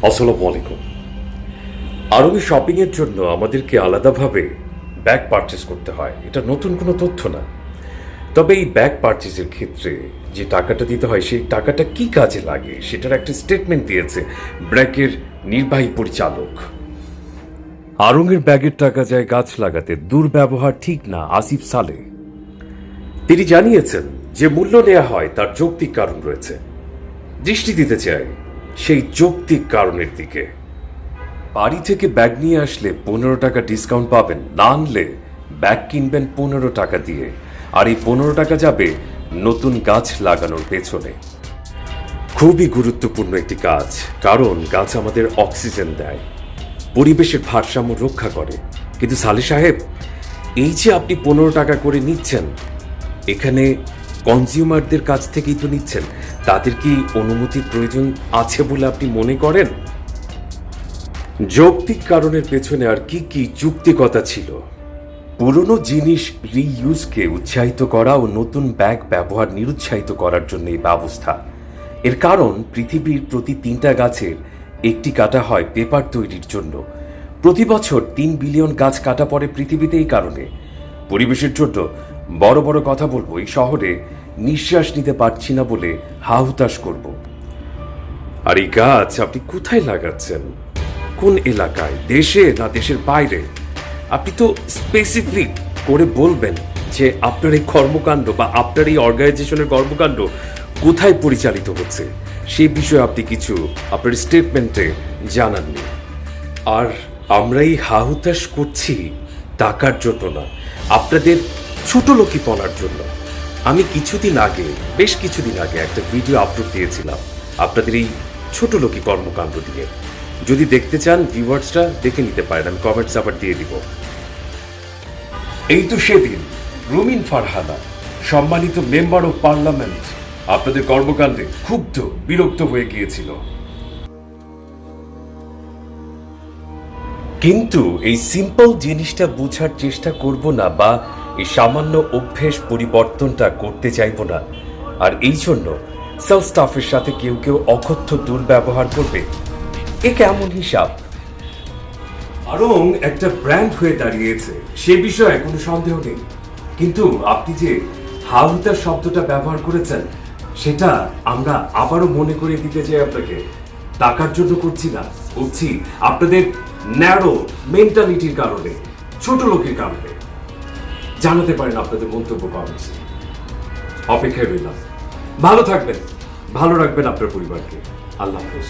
আসসালামু আলাইকুম। আরবি শপিংয়ের জন্য আমাদেরকে আলাদাভাবে ব্যাগ পারচেস করতে হয়, এটা নতুন কোনো তথ্য না। তবে এই ব্যাগ পারচেসের ক্ষেত্রে যে টাকাটা দিতে হয় সেই টাকাটা কি কাজে লাগে সেটার একটা স্টেটমেন্ট দিয়েছে ব্র্যাকের নির্বাহী পরিচালক। আরঙের ব্যাগের টাকা যায় গাছ লাগাতে, দুর্ব্যবহার ঠিক না আসিফ সালে। তিনি জানিয়েছেন যে মূল্য নেওয়া হয় তার যৌক্তিক কারণ রয়েছে। দৃষ্টি দিতে চাই সেই যৌক্তিক কারণের দিকে। বাড়ি থেকে ব্যাগ নিয়ে আসলে 15 টাকা ডিসকাউন্ট পাবেন, না আনলে ব্যাগ কিনবেন 15 টাকা দিয়ে, আর এই 15 টাকা যাবে নতুন গাছ লাগানোর পেছনে। খুবই গুরুত্বপূর্ণ একটি কাজ, কারণ গাছ আমাদের অক্সিজেন দেয়, পরিবেশের ভারসাম্য রক্ষা করে। কিন্তু সালে সাহেব, এই যে আপনি 15 টাকা করে নিচ্ছেন, এখানে কনজিউমারদের কাছ থেকেই তো নিচ্ছেন, তাদের কি অনুমতির প্রয়োজন আছে বলে আপনি মনে করেন? যৌক্তিক কারণের পেছনে আর কি কি যুক্তিকতা ছিল? পুরনো জিনিস রিইউজকে উৎসাহিত করা ও নতুন ব্যাগ ব্যবহার নিরুৎসাহিত করার জন্য এই ব্যবস্থা। এর কারণ, পৃথিবীর প্রতি 3টা গাছের একটি কাটা হয় পেপার তৈরির জন্য। প্রতি বছর 3 বিলিয়ন গাছ কাটা পড়ে পৃথিবীতে এই কারণে। পরিবেশের জন্য বড় বড় কথা বলবো, এই শহরে নিঃশ্বাস নিতে পারছি না বলে হাহুতাশ করব। আর এই গাছ আপনি কোথায় লাগাচ্ছেন? কোন এলাকায়? দেশে না দেশের বাইরে? আপনি তো স্পেসিফিক করে বলবেন যে আপনার এই কর্মকাণ্ড বা আপনার এই অর্গানাইজেশনের কর্মকাণ্ড কোথায় পরিচালিত হচ্ছে। সেই বিষয়ে আপনি কিছু আপনার স্টেটমেন্টে জানাননি। আর আমরা এই হাহুতাশ করছি টাকার জন্য না, আপনাদের ছোট লোকিপনার জন্য। আমি বেশ কিছুদিন আগে একটা ভিডিও আপলোড দিয়েছিলাম আপনাদের এই ছোট লোকি কর্মকাণ্ড দিয়ে। যদি দেখতে চান, ভিউয়ার্সরা দেখে নিতে পারেন, আমি কমেন্টস আবার দিয়ে দিব। এই তো সেদিন রুমিন ফারহানা, সম্মানিত মেম্বার অফ পার্লামেন্ট, আপনাদের কর্মকাণ্ডে ক্ষুব্ধ বিরক্ত হয়ে গিয়েছিল। কিন্তু এই সিম্পল জিনিসটা বোঝার চেষ্টা করব না, বা এই সামান্য অভ্যেস পরিবর্তনটা করতে চাইব না। আর এই জন্য সেলস স্টাফের সাথে কেউ কেউ অকথ্য দুর্ব্যবহার করবে। এ কেমন হিসাব? আরং একটা ব্র্যান্ড হয়ে দাঁড়িয়েছে, সে বিষয়ে কোনো সন্দেহ নেই। কিন্তু আপনি যে হাহুতাশ শব্দটা ব্যবহার করেছেন, সেটা আমরা আবারও মনে করে দিতে চাই আপনাকে। টাকার জন্য করছি না, করছি আপনাদের ন্যারো মেন্টালিটির কারণে, ছোট লোকের কারণে। জানাতে পারেন আপনাদের মন্তব্য কমেন্টসে। অপেক্ষায় রইলাম। ভালো থাকবেন, ভালো রাখবেন আপনার পরিবারকে। আল্লাহ হাফেজ।